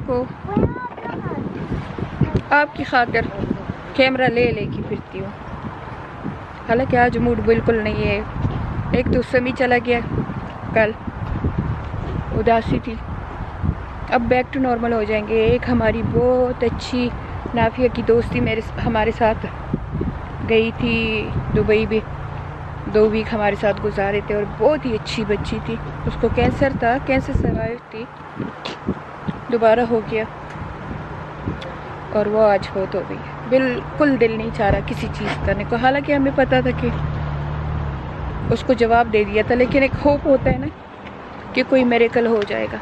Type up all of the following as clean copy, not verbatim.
आपको आपकी खातिर कैमरा ले लेके फिरती हूँ। हालांकि आज मूड बिल्कुल नहीं है। एक तो समी चला गया, कल उदासी थी, अब बैक टू नॉर्मल हो जाएंगे। एक हमारी बहुत अच्छी नाफिया की दोस्ती हमारे साथ गई थी दुबई भी, 2 वीक हमारे साथ गुजारे थे और बहुत ही अच्छी बच्ची थी। उसको कैंसर था, कैंसर सर्वाइव थी, दोबारा हो गया और वो आज फौत हो गई। बिल्कुल दिल नहीं चाह रहा किसी चीज़ करने को, हालांकि हमें पता था कि उसको जवाब दे दिया था, लेकिन एक होप होता है ना कि कोई मिरेकल हो जाएगा।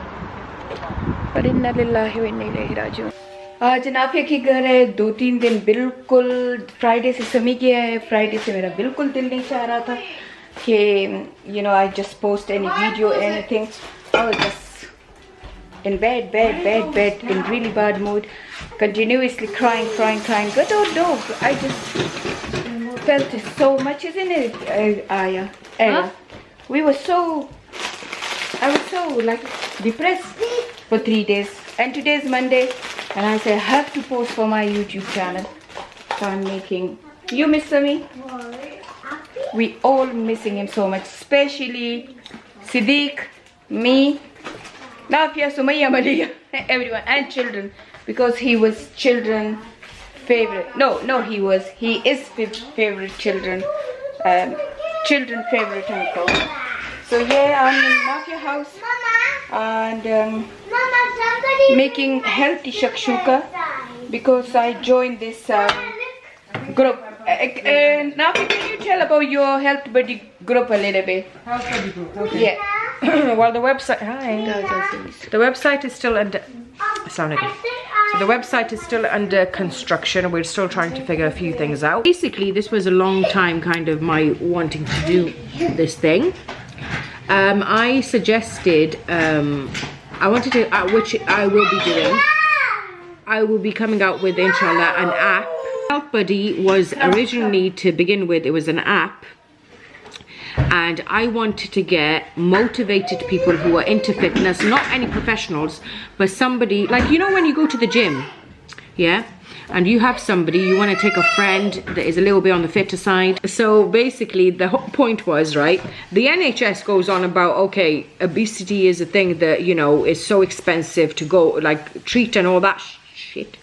पर इन्ना लिल्लाहि व इन्ना इलैहि राजिऊन। आज नाफिया की घर है, 2-3 दिन बिल्कुल, फ्राइडे से समी किया है। फ्राइडे से मेरा बिल्कुल दिल नहीं चाह रहा था कि I just post any video anything. I was just in bed in really bad mood, continuously crying. Good old dog. I just felt it so much, isn't it, Aya? Ella? I was so like depressed for 3 days, and today's Monday, and I said I have to post for my YouTube channel. So I'm making. You miss me? We all missing him so much, especially Siddiq, me, Nafia, Sumaya, Malia, everyone, and children, because he was children favorite. No, he is favorite children favorite uncle. So yeah, I'm in Nafia house and making healthy shakshuka because I joined this group. Nafia, can you tell about your health buddy group a little bit? Health buddy group, okay. Yeah. Well, the website. The website is still under. So the website is still under construction. We're still trying to figure a few things out. Basically, this was a long time kind of my wanting to do this thing. I suggested. I wanted to, which I will be doing. I will be coming out with, inshallah, an app. Health Buddy was originally, to begin with, it was an app. And I wanted to get motivated people who are into fitness, not any professionals, but somebody like, when you go to the gym, yeah, and you have somebody, you want to take a friend that is a little bit on the fitter side. So basically the whole point was, right, the NHS goes on about, okay, obesity is a thing that, is so expensive to go like treat and all that shit.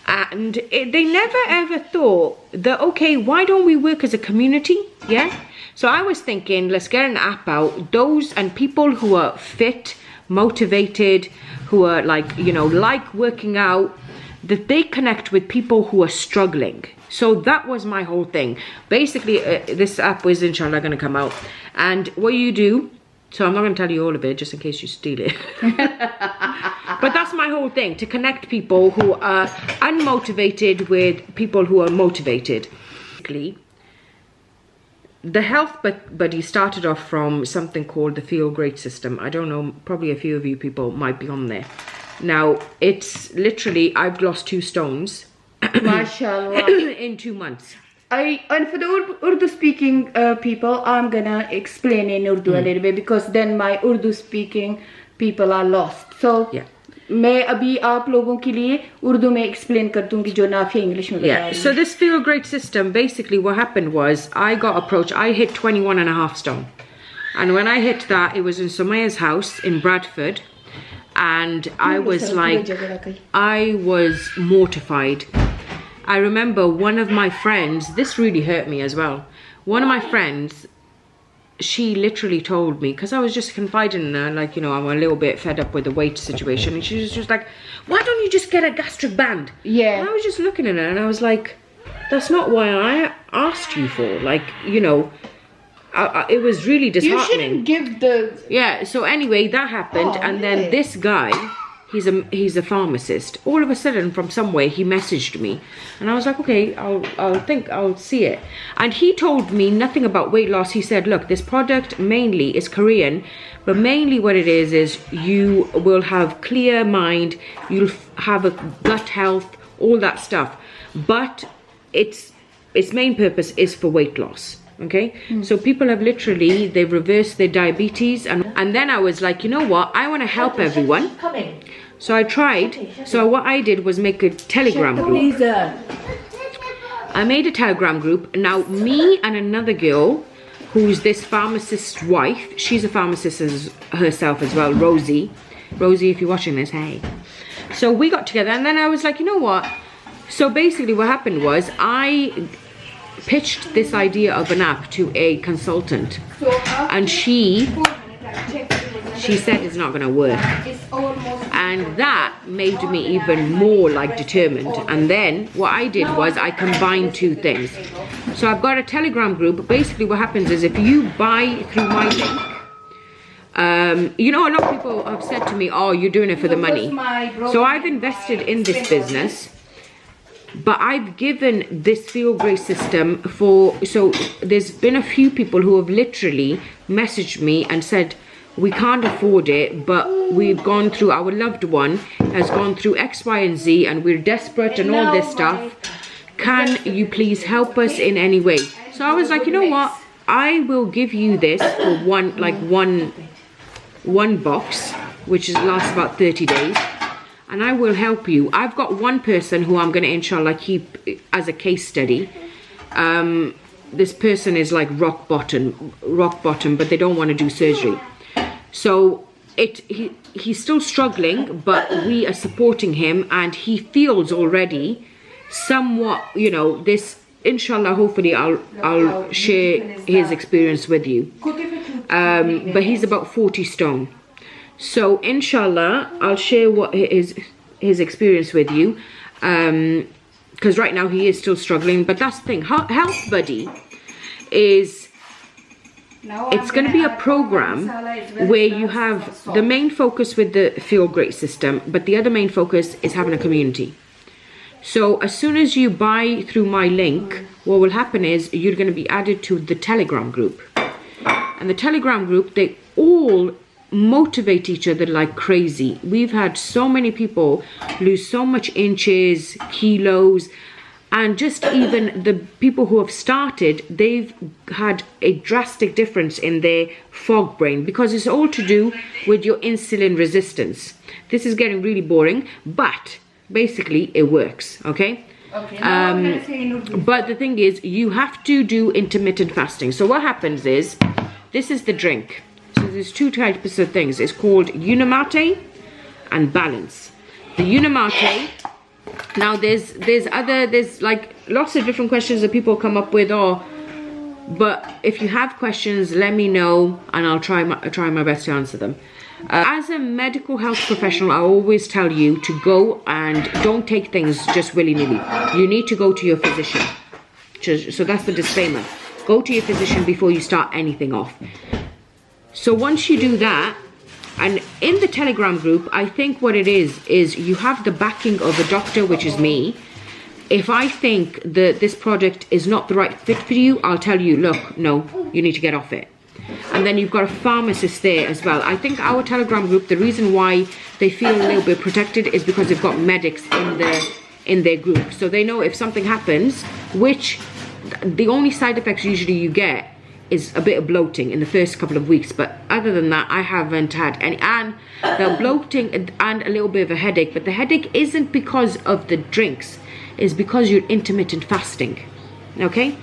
And they never ever thought that, okay, why don't we work as a community? Yeah. So I was thinking, let's get an app out. Those and people who are fit, motivated, who are like, like working out, that they connect with people who are struggling. So that was my whole thing. Basically, this app was inshallah going to come out. And what you do, so I'm not going to tell you all of it, just in case you steal it. But that's my whole thing, to connect people who are unmotivated with people who are motivated. The Health Buddy started off from something called the Feel Great system. I don't know, probably a few of you people might be on there. Now, it's literally, I've lost 2 stones. MashaAllah. In 2 months. And for the Urdu speaking people, I'm gonna explain in Urdu a little bit, because then my Urdu speaking people are lost. So yeah. मैं अभी आप लोगों के लिए उर्दू में explain कर दूंगी जो नाफिया इंग्लिश में बता रही है. So this Feel Great system, basically what happened was I got approached. I hit 21.5 stone, and when I hit that, it was in Sumaya's house in Bradford, and I was like, I was mortified. I remember one of my friends, this really hurt me as well. One of my friends, she literally told me, because I was just confiding in her, like, I'm a little bit fed up with the weight situation, and she was just like, why don't you just get a gastric band? Yeah. And I was just looking at her and I was like, that's not why I asked you for, like, it was really disheartening. You shouldn't give the... Yeah, so anyway, that happened, and then this guy, he's a pharmacist. All of a sudden, from somewhere, he messaged me, and I was like, okay, I'll see it. And he told me nothing about weight loss. He said, look, this product mainly is Korean, but mainly what it is you will have clear mind, you'll have a gut health, all that stuff, but its main purpose is for weight loss. Okay, so people have literally, they've reversed their diabetes, and then I was like, you know what, I want to help everyone. So I tried. So what I did was make a Telegram group. I made a Telegram group. Now me and another girl, who's this pharmacist's wife, she's a pharmacist herself as well, Rosie. Rosie, if you're watching this, hey. So we got together, and then I was like, you know what? So basically what happened was I pitched this idea of an app to a consultant, and she said it's not going to work, and that made me even more like determined. And then what I did was I combined two things. So I've got a Telegram group. Basically what happens is if you buy through my link, you know, a lot of people have said to me, oh, you're doing it for the money. So I've invested in this business, but I've given this Feel Great system so there's been a few people who have literally messaged me and said, we can't afford it, but we've gone through, our loved one has gone through X, Y, and Z, and we're desperate and all this stuff. Can you please help us in any way? So I was like, you know what? I will give you this for one box, which lasts about 30 days. And I will help you. I've got one person who I'm going to inshallah keep as a case study. This person is like rock bottom, but they don't want to do surgery. So he's still struggling, but we are supporting him, and he feels already somewhat, you know, this, inshallah, hopefully I'll share his experience with you. But he's about 40 stone. So inshallah I'll share what his experience with you, because right now he is still struggling. But that's the thing, Health Buddy is, it's going to be a program where you have the main focus with the Feel Great system, but the other main focus is having a community. So as soon as you buy through my link, what will happen is you're going to be added to the Telegram group, and the Telegram group, they all motivate each other like crazy. We've had so many people lose so much inches, kilos, and just even the people who have started, they've had a drastic difference in their fog brain, because it's all to do with your insulin resistance. This is getting really boring, but basically it works, okay? But the thing is, you have to do intermittent fasting. So what happens is, this is the drink. So there's two types of things. It's called Unimate and Balance. The Unimate, now there's like lots of different questions that people come up with, but if you have questions, let me know and I'll try my best to answer them. As a medical health professional, I always tell you to go and don't take things just willy-nilly. You need to go to your physician. So that's the disclaimer. Go to your physician before you start anything off. So once you do that, and in the Telegram group, I think what it is you have the backing of a doctor, which is me. If I think that this product is not the right fit for you, I'll tell you, look, no, you need to get off it. And then you've got a pharmacist there as well. I think our Telegram group, the reason why they feel a little bit protected is because they've got medics in their group. So they know if something happens, which the only side effects usually you get is a bit of bloating in the first couple of weeks, but other than that I haven't had any. And the bloating and a little bit of a headache, but the headache isn't because of the drinks, it's because you're intermittent fasting. Okay,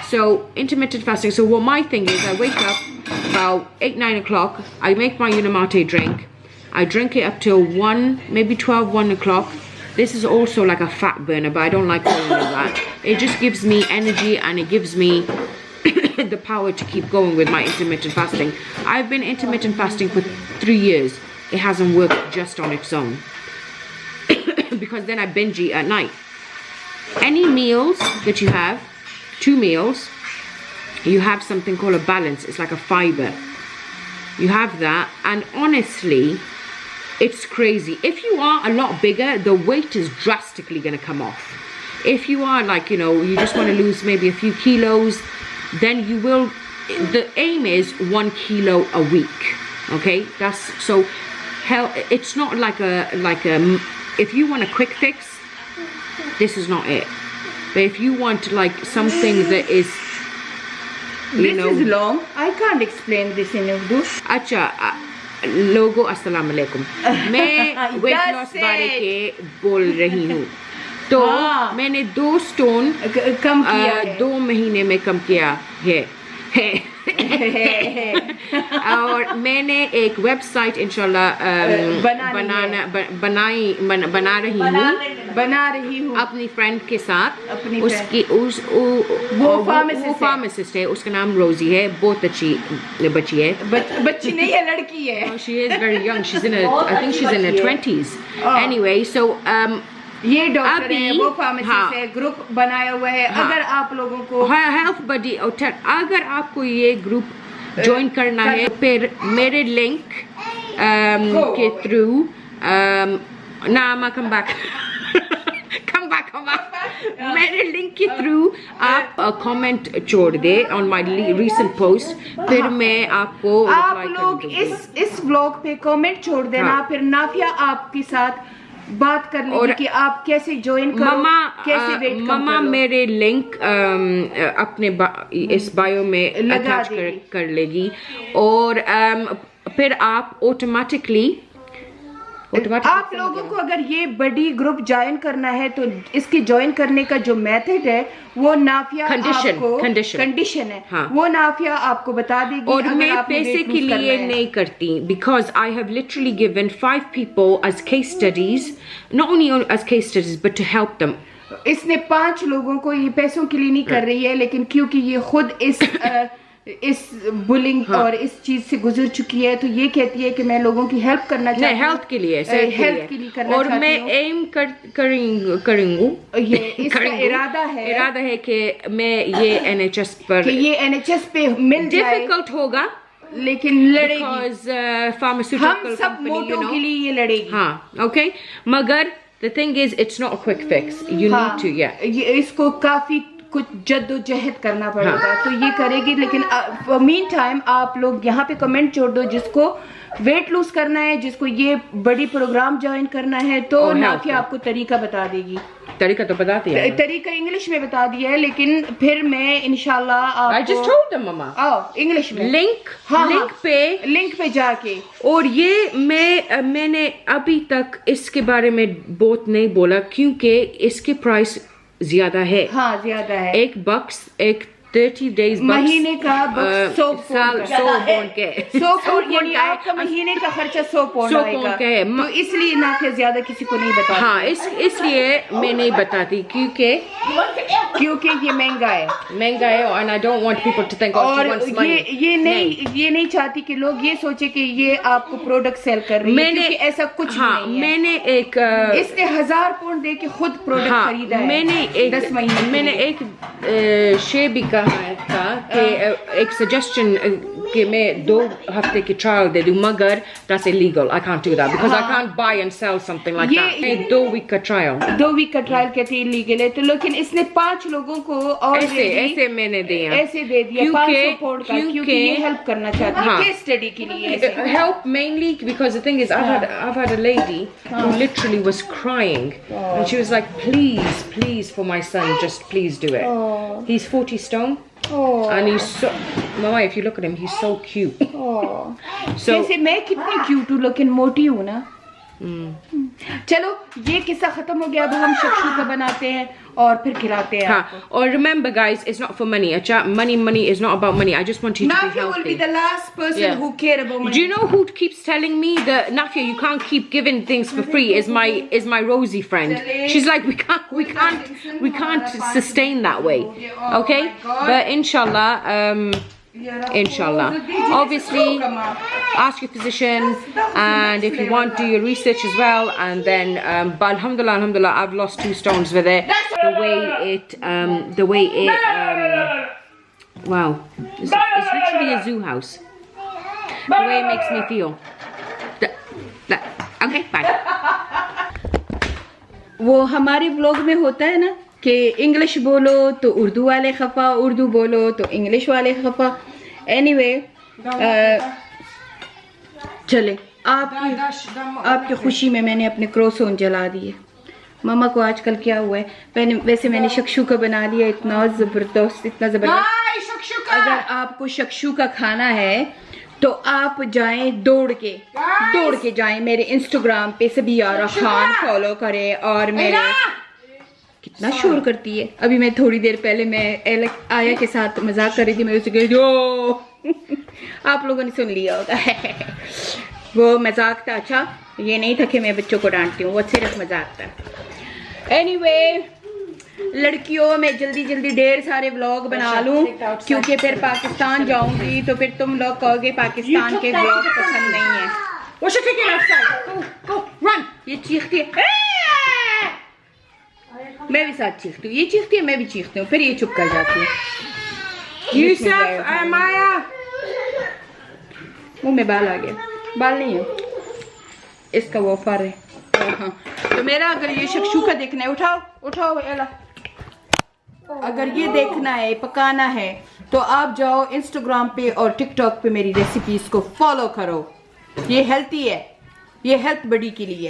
so intermittent fasting. So what my thing is, I wake up about 8-9 o'clock, I make my Unimate drink, I drink it up till 1, maybe 12-1 o'clock. This is also like a fat burner, but I don't like calling it that. It just gives me energy and it gives me the power to keep going with my intermittent fasting. I've been intermittent fasting for 3 years. It hasn't worked just on its own because then I binge eat at night. Any meals that you have, 2 meals, you have something called a balance. It's like a fiber. You have that, and honestly, it's crazy. If you are a lot bigger, the weight is drastically going to come off. If you are like, you know, you just want to lose maybe a few kilos, then you will, the aim is 1 kilo a week. Okay, that's so hell, it's not like a if you want a quick fix, this is not it. But if you want like something that is, you know, this is long, I can't explain this in Urdu. Acha, لوگوں السلام علیکم. میں weight loss بارے کے بول رہی ہوں. تو میں نے 2 اسٹون کم کیا 2 مہینے میں کم کیا ہے. اور میں نے ایک ویب سائٹ انشاءاللہ بنا رہی ہوں اپنی فرینڈ کے ساتھ. اس کی وہ فارماسسٹ ہے, اس کا نام روزی ہے, بہت اچھی بچی ہے. بچی نہیں ہے, لڑکی ہے. She is very young. I think she's in her 20s. Anyway, so یہ ڈاکٹر ہے, وہ فارماسسٹ ہے, گروپ بنایا ہوا ہے. اگر آپ لوگوں کو ہیلتھ بڈی, اگر آپ کو یہ گروپ جوائن کرنا ہے پھر میرے لنک کے تھرو میرے لنک کے تھرو آپ کامنٹ چھوڑ دے آن مائی ریسنٹ پوسٹ, پھر میں آپ کو آپ لوگ اس بلاگ پہ کامنٹ چھوڑ دینا. پھر نافیہ آپ کے ساتھ بات کر لیں کہ آپ کیسے جوائن کرو, کیسے ویٹ کم کرو. مما میرے لنک اپنے اس بایو میں اٹیچ کر لے گی, اور پھر آپ آٹومیٹکلی آپ لوگوں کو اگر یہ بڑی گروپ جوائن کرنا ہے تو اس کے جوائن کرنے کا جو میتھڈ ہے وہ نافیہ کنڈیشن ہے, وہ نافیہ آپ کو بتا دے گی. اور میں پیسے کے لیے نہیں کرتی, because I have literally given 5 people as case studies, not only as case studies but to help them. اس نے 5 لوگوں کو یہ پیسوں کے لیے نہیں کر رہی ہے, لیکن کیونکہ یہ خود اس بلنگ اور اس چیز سے گزر چکی ہے تو یہ کہتی ہے کہ میں لوگوں کی ہیلپ کرنا چاہتی ہوں, ہیلتھ کے لیے کرنا اور میں ایم کروں گی. اس کا ارادہ ہے کہ میں یہ NHS پر پہ مل جائے. ڈیفیکلٹ ہوگا لیکن لڑے گی, فارماسیوٹیکل سب موٹوں کے لیے یہ لڑے گی. ہاں اوکے, مگر the thing is it's not a quick fix. You need to اس کو کافی کچھ جد و جہد کرنا پڑے گا, تو یہ کرے گی. لیکن مین ٹائم آپ لوگ یہاں پہ کمنٹ چھوڑ دو جس کو ویٹ لوز کرنا ہے, جس کو یہ بڑی پروگرام جوائن کرنا ہے, تو نافیہ آپ کو طریقہ بتا دے گی. طریقہ تو بتا دیا, طریقہ انگلش میں بتا دیا ہے, لیکن پھر میں انشاءاللہ I just told them mama English میں لنک پہ جا کے. اور یہ میں نے ابھی تک اس کے بارے میں بہت نہیں بولا کیونکہ اس کے پرائس زیادہ ہے. ہاں زیادہ ہے. ایک بکس ایک 30 days مہینے کا 100 پاؤنڈ کے 100 پاؤنڈ, یعنی آپ کا مہینے کا خرچہ 100 پاؤنڈ آئے گا. تو اس لیے نافیہ زیادہ کسی کو نہیں بتا. ہاں اس لیے میں نہیں بتاتی کیونکہ یہ مہنگا ہے and I don't want people to think اور یہ نہیں چاہتی کہ لوگ یہ سوچے کہ یہ آپ کو پروڈکٹ سیل کر رہی ہے, کیونکہ ایسا کچھ نہیں ہے. میں نے ایک اس نے 1000 پاؤنڈ دے کے خود پروڈکٹ خریدا ہے. میں نے ایک شے بھی کہا تھا کہ ایک سجیشن کہ میں 2 ہفتے کی ٹرائل دے دوں, مگر that's illegal. I can't do that because I can't buy and sell something like that. 2 week کا ٹرائل کہتے ہیں illegal ہے. تو لیکن اس نے 5 لوگوں کو اور ایسے میں نے دیا, ایسے دے دیا 500 پاؤنڈ کا, کیونکہ یہ ہیلپ کرنا چاہتی ہے کیس اسٹڈی کے لیے. Help mainly because the thing is I've had a lady who literally was crying and she was like please for my son, just please do it. He's 40 stone. And he's so, Mama, if you look at him, he's so cute. So جیسے میں کتنی cute ہوں لیکن موٹی ہوں نا. چلو یہ قصہ ختم ہو گیا, اب ہم شکشوکا بناتے ہیں اور پھر کھلاتے ہیں. اور remember guys, it's not for money. Money is not about money. I just want you to be healthy. Nafia will be the last person who care about money. Do you know who keeps telling me that Nafia, you can't keep giving things for free? Is my Rosie friend. She's like we can't sustain that way. Okay? But inshallah, obviously ask your physician, and if you want, do your research as well. And then but alhamdulillah I've lost 2 stones with it. The way it wow, it's literally a zoo house. The way it makes me feel. Okay, bye. وہ ہمارے vlog میں ہوتا ہے نا کہ English بولو تو اردو والے خفا, اردو بولو تو انگلش والے خفا. اینی وے چلے, آپ کی خوشی میں نے اپنے کروسون جلا دیے. ماما کو آج کل کیا ہوا ہے, ویسے میں نے شکشوکا بنا لیا, اتنا زبردست. اگر آپ کو شکشوکا کھانا ہے تو آپ جائیں دوڑ کے جائیں میرے انسٹاگرام پہ سبیارہ خان فالو کریں. اور میرے کتنا شور کرتی ہے. ابھی میں تھوڑی دیر پہلے میں آیا کے ساتھ مذاق کر رہی تھی, میں اسے کہہ جو آپ لوگوں نے سن لیا ہوگا. وہ مذاق تھا. اچھا یہ نہیں تھا کہ میں بچوں کو ڈانٹتی ہوں, وہ صرف مذاق تھا. اینی وے لڑکیوں میں جلدی جلدی ڈھیر سارے ولاگ بنا لوں کیونکہ پھر پاکستان جاؤں گی تو پھر تم لوگ کہو گے پاکستان کے ولاگ پسند نہیں ہیں. یہ چیختی ہے, میں بھی ساتھ چیختی ہوں. یہ چیختی ہے, میں بھی چیختی ہوں, پھر یہ چپ کر جاتی ہے. یوسف مایا منہ میں بال آ گیا. بال نہیں ہے اس کا, وہ فر ہے. ہاں تو میرا اگر یہ شکشوکا دیکھنا ہے, اٹھاؤ ایلا, اگر یہ دیکھنا ہے پکانا ہے تو آپ جاؤ انسٹاگرام پہ اور ٹک ٹاک پہ میری ریسیپیز کو فالو کرو. یہ ہیلتھی ہے, یہ ہیلتھ بڑی کے لیے.